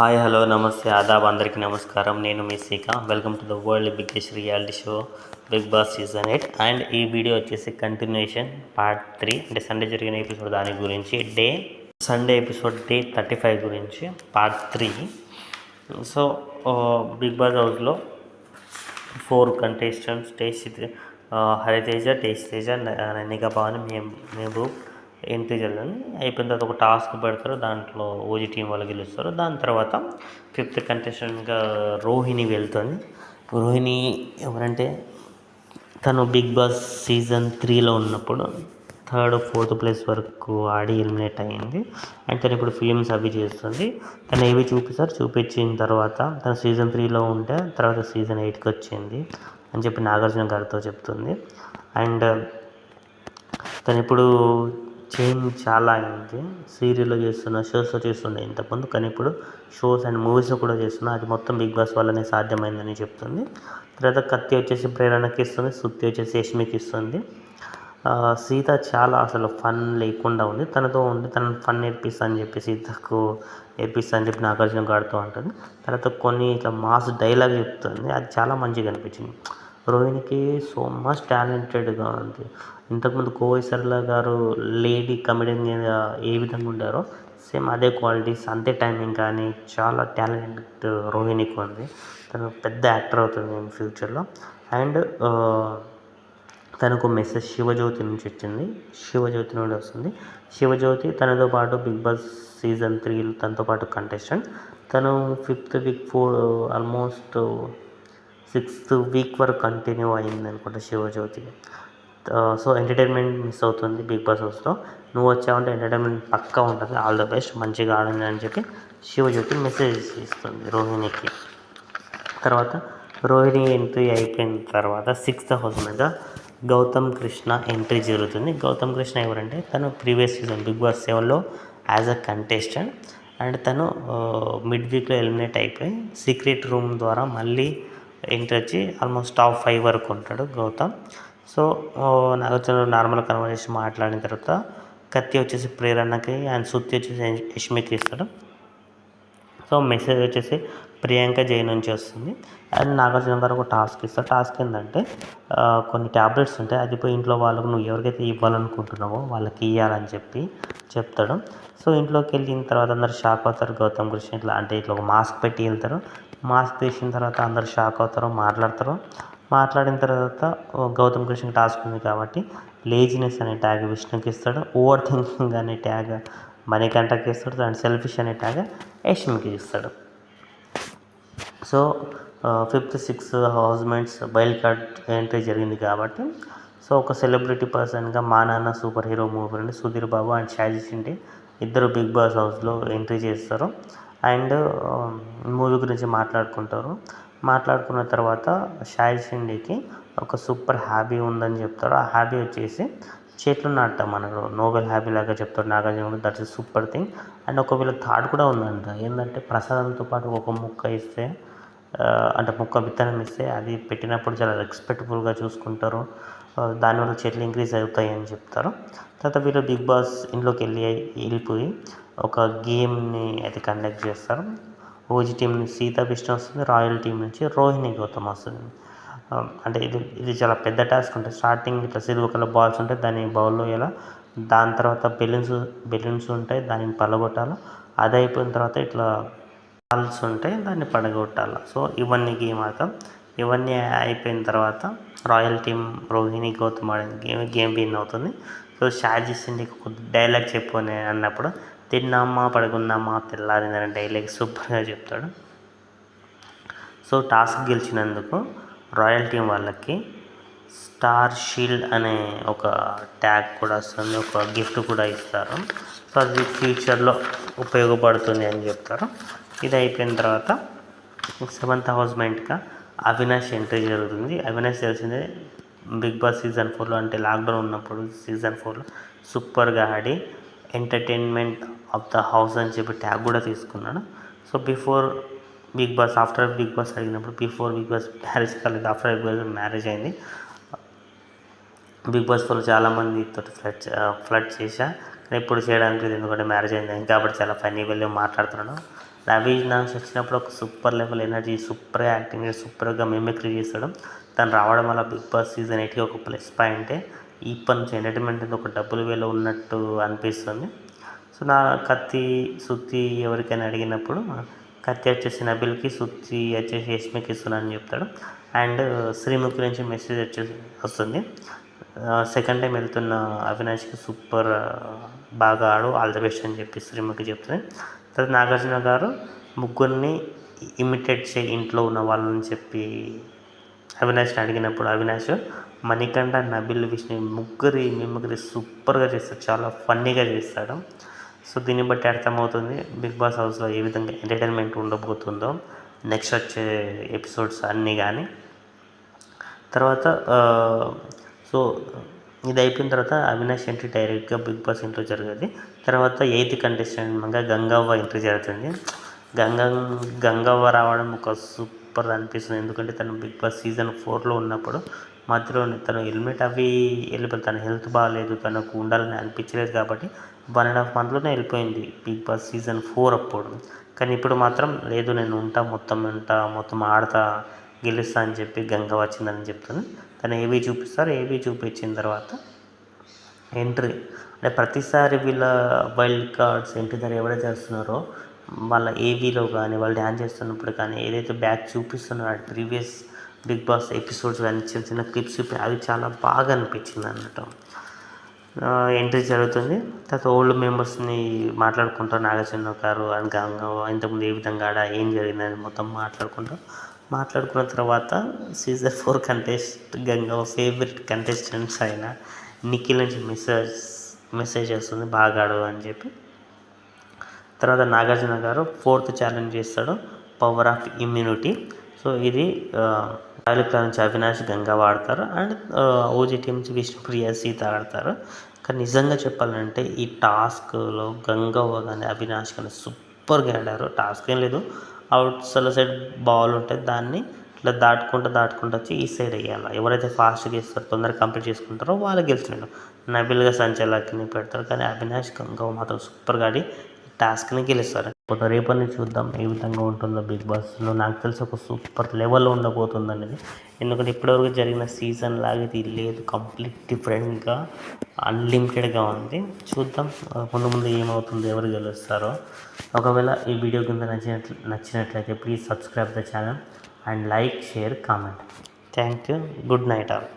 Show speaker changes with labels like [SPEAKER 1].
[SPEAKER 1] Hi hello నమస్తే ఆదాబ్ అందరికీ నమస్కారం. నేను మీ సీక. Welcome to the world biggest reality show Big Boss season 8. And ఈ వీడియో వచ్చేసి కంటిన్యూషన్ పార్ట్ 3, అంటే సండే జరిగిన ఎపిసోడ్ దాని గురించి, సండే ఎపిసోడ్ డే 35 గురించి పార్ట్ 3. సో బిగ్ బాస్ హౌస్లో 4 కంటెస్టెంట్స్ హరితేజ, తేజ్, నిఘా పవన్, మహబూబ్ ఎంట్రీ జరిగింది. అయిపోయిన తర్వాత ఒక టాస్క్ పెడతారు, దాంట్లో ఓజీ టీం వాళ్ళు గెలుస్తారు. దాని తర్వాత 5th కంటెస్టెంట్గా రోహిణి వెళ్తుంది. రోహిణి ఎవరంటే తను బిగ్ బాస్ సీజన్ 3లో ఉన్నప్పుడు 3rd, 4th ప్లేస్ వరకు ఆడి ఎలిమినేట్ అయ్యింది. అండ్ తను ఇప్పుడు ఫిలిమ్స్ అవి చేస్తుంది. తను ఏవి చూపించిన తర్వాత తను సీజన్ 3లో ఉంటే తర్వాత సీజన్ 8కి వచ్చింది అని చెప్పి నాగార్జున గారితో చెప్తుంది. అండ్ తను ఇప్పుడు చేంజ్ చాలా అయింది. సీరియల్లో చేస్తున్న, షోస్లో చేస్తుండే ఇంతకుముందు, కానీ ఇప్పుడు షోస్ అండ్ మూవీస్లో కూడా చేస్తున్నా. అది మొత్తం బిగ్ బాస్ వల్లనే సాధ్యమైందని చెప్తుంది. తర్వాత కత్తి వచ్చేసి ప్రేరణకి ఇస్తుంది, సుత్తి వచ్చేసి యష్మికి ఇస్తుంది. సీత చాలా అసలు ఫన్ లేకుండా ఉంది. తనతో ఉండి తనను ఫన్ నేర్పిస్తా అని చెప్పి సీతకు నేర్పిస్తా అని చెప్పి నాగార్జున గారితో అంటుంది. తర్వాత కొన్ని ఇట్లా మాస్ డైలాగ్ చెప్తుంది. అది చాలా మంచిగా అనిపించింది. రోహిణికి సో మచ్ టాలెంటెడ్గా ఉంది. ఇంతకుముందు కోవై సరళ గారు లేడీ కమెడియన్ ఏ విధంగా ఉండారో సేమ్ అదే క్వాలిటీస్, అంతే టైమింగ్, కానీ చాలా టాలెంట్ రోహిణికి ఉంది. తను పెద్ద యాక్టర్ అవుతుంది ఇన్ ఫ్యూచర్లో. అండ్ తనకు మెసేజ్ శివజ్యోతి నుంచి వచ్చింది. శివజ్యోతి నుండి వస్తుంది. శివజ్యోతి తనతో పాటు బిగ్ బాస్ సీజన్ 3 తనతో పాటు కంటెస్టెంట్. తను 5th week 4 almost 6th week వరకు కంటిన్యూ అయింది అనుకుంటా శివజ్యోతి. సో ఎంటర్టైన్మెంట్ మిస్ అవుతుంది బిగ్ బాస్ హౌస్లో. నువ్వు వచ్చావంటే ఎంటర్టైన్మెంట్ పక్కా ఉంటుంది, ఆల్ ద బెస్ట్, మంచిగా ఆడింది అని చెప్పి శివజ్యోతి మెసేజ్ ఇస్తుంది రోహిణికి. తర్వాత రోహిణి ఎంట్రీ అయిపోయిన తర్వాత 6th హౌస్ మీద గౌతమ్ కృష్ణ ఎంట్రీ జరుగుతుంది. గౌతమ్ కృష్ణ ఎవరంటే తను ప్రీవియస్ సీజన్ బిగ్ బాస్ 7లో యాజ్ అ కంటెస్టెంట్. అండ్ తను మిడ్ వీక్లో ఎలిమినేట్ అయిపోయి సీక్రెట్ రూమ్ ద్వారా మళ్ళీ ఎంట్రీ వచ్చి ఆల్మోస్ట్ టాప్ 5 వరకు ఉంటాడు Gautham. So Nagarjuna normal conversation మాట్లాడిన తర్వాత కత్తి వచ్చేసి ప్రేరణకి అండ్ సుత్తి వచ్చేసి యష్మికి ఇస్తాడు. సో మెసేజ్ వచ్చేసి ప్రియాంక జైన్ నుంచి వస్తుంది. అండ్ నాగార్జున గారు ఒక టాస్క్ ఇస్తారు. టాస్క్ ఏంటంటే కొన్ని ట్యాబ్లెట్స్ ఉంటాయి, అది పోయి ఇంట్లో వాళ్ళకు నువ్వు ఎవరికైతే ఇవ్వాలనుకుంటున్నావో వాళ్ళకి ఇవ్వాలని చెప్పి చెప్తాడు. సో ఇంట్లోకి వెళ్ళిన తర్వాత అందరు షాక్ అవుతారు. గౌతమ్ కృష్ణ ఇట్లా ఒక మాస్క్ పెట్టి వెళ్తారు. మాస్క్ తీసిన తర్వాత అందరు షాక్ అవుతారు, మాట్లాడిన తర్వాత గౌతమ్ కృష్ణకి టాస్క్ ఉంది కాబట్టి లేజినెస్ అనే ట్యాగ్ విష్ణుకి ఇస్తాడు. ఓవర్ థింకింగ్ అనే ట్యాగ్ మణికంఠకి ఇస్తాడు. అండ్ సెల్ఫిష్ అనే ట్యాగ్ యష్మికి ఇస్తాడు. So 5th, 6th housemates wild card entry జరిగింది కాబట్టి సో ఒక సెలబ్రిటీ పర్సన్గా మా నాన్న సూపర్ హీరో మూవీ నుండి సుధీర్ బాబు అండ్ షాజీ షిండే ఇద్దరు బిగ్ బాస్ హౌస్లో ఎంట్రీ చేస్తారు. అండ్ మూవీ గురించి మాట్లాడుకున్న తర్వాత షాజీ షిండేకి ఒక సూపర్ హ్యాబీ ఉందని చెప్తాడు. ఆ హ్యాబీ వచ్చేసి చెట్లు నాటడం అన్నాడు. నోబెల్ హ్యాబీ లాగా చెప్తాడు Nagarjuna. That's super thing. And ఒకవేళ థాట్ కూడా ఉందంట, ఏంటంటే ప్రసాదంతో పాటు ఒక ముక్క ఇస్తే, అంటే ముక్క విత్తనం ఇస్తే అది పెట్టినప్పుడు చాలా రెస్పెక్ట్ఫుల్గా చూసుకుంటారు, దానివల్ల చెట్లు ఇంక్రీజ్ అవుతాయి అని చెప్తారు. తర్వాత వీళ్ళు బిగ్ బాస్ ఇంట్లోకి వెళ్ళిపోయి ఒక గేమ్ని అయితే కండక్ట్ చేస్తారు. ఓజీ టీం నుంచి సీత విష్ణు వస్తుంది, రాయల్ టీం నుంచి రోహిణి గౌతమ్ వస్తుంది. అంటే ఇది చాలా పెద్ద టాస్క్ ఉంటుంది. స్టార్టింగ్ ఇట్లా సిల్వర్ బాల్స్ ఉంటాయి, దాన్ని బౌల్లో ఇలా, దాని తర్వాత బెలూన్స్ ఉంటాయి, దానిని పడగొట్టాలి. అది అయిపోయిన తర్వాత ఇట్లా బాల్స్ ఉంటాయి, దాన్ని పడగొట్టాలి. సో ఇవన్నీ గేమ్ ఆడతాం. ఇవన్నీ అయిపోయిన తర్వాత రాయల్ టీం రోహిణి గౌతమ్ ఆడిన గేమ్ విన్ అవుతుంది. సో షాజీ షిండేకి ఒక డైలాగ్ చెప్పు అని అన్నప్పుడు తిన్నామా పడుకున్నామా తెల్లారిందనే డైలాగ్ సూపర్గా చెప్తాడు. సో టాస్క్ గెలిచినందుకు రాయల్ టీం వాళ్ళకి స్టార్ షీల్డ్ అనే ఒక ట్యాగ్ కూడా వస్తుంది, ఒక గిఫ్ట్ కూడా ఇస్తారు. సో అది ఫ్యూచర్లో ఉపయోగపడుతుంది అని చెప్తారు. ఇది అయిపోయిన తర్వాత 7th హౌస్మేట్గా అవినాష్ ఎంట్రీ జరుగుతుంది. అవినాష్ తెలిసిందే బిగ్ బాస్ సీజన్ 4లో, అంటే లాక్డౌన్ ఉన్నప్పుడు సీజన్ 4లో సూపర్గా ఆడి ఎంటర్టైన్మెంట్ ఆఫ్ ద హౌస్ అని చెప్పి ట్యాగ్ కూడా తీసుకున్నాడు. సో ఆఫ్టర్ బిగ్ బాస్ అడిగినప్పుడు బిఫోర్ బిగ్ బాస్ మ్యారేజ్ కాలేదు, ఆఫ్టర్ బిగ్ బాస్ మ్యారేజ్ అయింది. బిగ్ బాస్ 4లో చాలామందితో ఫ్లడ్ చేశా, కానీ ఇప్పుడు చేయడానికి ఎందుకంటే మ్యారేజ్ అయింది కాబట్టి చాలా ఫన్నీ వెళ్ళి మాట్లాడుతున్నాడు. అవినాష్ వచ్చినప్పుడు ఒక సూపర్ లెవెల్ ఎనర్జీ, సూపర్గా యాక్టింగ్ చేసి సూపర్గా మిమిక్రీ చేస్తాడు. తను రావడం వల్ల బిగ్ బాస్ సీజన్ 8కి ఒక ప్లస్ పాయింటే. ఇప్పటి నుంచి ఎంటర్టైన్మెంట్ అనేది ఒక డబ్బులు వేలో ఉన్నట్టు అనిపిస్తుంది. సో నా కత్తి సుత్తి ఎవరికైనా అడిగినప్పుడు కత్తి వచ్చేసి నబిల్కి, సుత్తి వచ్చేసి యష్మికి ఇస్తున్నా అని చెప్తాడు. అండ్ శ్రీముఖి నుంచి మెసేజ్ వచ్చేసి వస్తుంది, సెకండ్ టైం వెళ్తున్న అవినాష్కి సూపర్ బాగా ఆడు, ఆల్ ద బెస్ట్ అని చెప్పి శ్రీముఖి చెప్తుంది. తర్వాత నాగార్జున గారు ముగ్గురిని ఇమిటేట్ చేయి ఇంట్లో ఉన్న వాళ్ళని చెప్పి అవినాష్ని అడిగినప్పుడు అవినాష్ మణికంఠ, నబిల్, విష్ణు ముగ్గురి మిమ్మల్ని సూపర్గా చేస్తాడు, చాలా ఫన్నీగా చేస్తాడు. సో దీన్ని బట్టి అర్థమవుతుంది బిగ్ బాస్ హౌస్లో ఏ విధంగా ఎంటర్టైన్మెంట్ ఉండబోతుందో నెక్స్ట్ వచ్చే ఎపిసోడ్స్ అన్నీ. కానీ తర్వాత సో ఇది అయిపోయిన తర్వాత అవినాష్ ఎంట్రీ డైరెక్ట్గా బిగ్ బాస్ ఇంట్లో జరుగుతుంది. తర్వాత 8th కంటెస్టెంట్గా గంగవ్వ ఎంట్రీ జరుగుతుంది. గంగవ్వ రావడం ఒక సూపర్ అనిపిస్తుంది. ఎందుకంటే తను బిగ్ బాస్ సీజన్ 4లో ఉన్నప్పుడు మధ్యలో తను హెల్మెట్ అవి వెళ్ళిపోయింది, తన హెల్త్ బాగాలేదు, తనకు ఉండాలని అనిపించలేదు కాబట్టి 1.5 monthలోనే వెళ్ళిపోయింది బిగ్ బాస్ సీజన్ 4 అప్పుడు. కానీ ఇప్పుడు మాత్రం లేదు, నేను మొత్తం ఆడతా, గెలుస్తా అని చెప్పి గంగ వచ్చిందని చెప్తుంది. తను ఏవి చూపిస్తారు, ఏవి చూపించిన తర్వాత ఎంట్రీ అంటే ప్రతిసారి వీళ్ళ వైల్డ్ కార్డ్స్ ఎంట్రీ ధర ఎవరైతే చేస్తున్నారో వాళ్ళ ఏవీలో కానీ వాళ్ళు డ్యాన్స్ చేస్తున్నప్పుడు కానీ ఏదైతే బ్యాక్ చూపిస్తున్నారో ప్రీవియస్ బిగ్ బాస్ ఎపిసోడ్స్ కానీ చిన్న చిన్న క్లిప్స్ అవి చాలా బాగా అనిపించింది అన్నట్టు. ఎంట్రీ జరుగుతుంది. తర్వాత ఓల్డ్ మెంబర్స్ని మాట్లాడుకుంటారు, నాగార్జున గారు అండ్ గంగ ఇంతకుముందు ఏ విధంగా ఆడ ఏం జరిగిందని మొత్తం మాట్లాడుకున్న తర్వాత సీజన్ 4 గంగ ఫేవరెట్ కంటెస్టెంట్స్ అయిన నిఖిల్ నుంచి మెసేజ్ వస్తుంది, బాగా ఆడు అని చెప్పి. తర్వాత నాగార్జున గారు 4th ఛాలెంజ్ చేస్తాడు, పవర్ ఆఫ్ ఇమ్యూనిటీ. సో ఇది రాయలక్ల నుంచి అవినాష్, గంగ ఆడతారు. అండ్ ఓజీ టీం నుంచి విష్ణుప్రియ, సీత ఆడతారు. కానీ నిజంగా చెప్పాలంటే ఈ టాస్క్లో గంగవ్వ కానీ అవినాష్ కానీ సూపర్గా ఆడారు. టాస్క్ ఏం లేదు, అవుట్సైడ్ సైడ్ బాల్ ఉంటుంది, దాన్ని ఇట్లా దాటుకుంటూ వచ్చి ఈ సైడ్ వేయాలి. ఎవరైతే ఫాస్ట్గా వేస్తారో తొందరగా కంప్లీట్ చేసుకుంటారో వాళ్ళు గెలిచినాడు. నబిల్గా సంచలక్ని పెడతారు, కానీ అవినాష్ గంగవ్వ మాత్రం సూపర్గా ఆడి టాస్క్ని గెలుస్తారు. రేపటి నుంచి చూద్దాం ఏ విధంగా ఉంటుందో బిగ్ బాస్లో. నాకు తెలిసి ఒక సూపర్ లెవెల్లో ఉండబోతుంది అనేది, ఎందుకంటే ఇప్పటివరకు జరిగిన సీజన్ లాగా ఇది లేదు, కంప్లీట్ డిఫరెంట్గా అన్లిమిటెడ్గా ఉంది. చూద్దాం ముందు ఏమవుతుందో, ఎవరు గెలుస్తారో. ఒకవేళ ఈ వీడియో కింద నచ్చినట్లయితే please subscribe the channel and like, share, comment. Thank you. Good night all.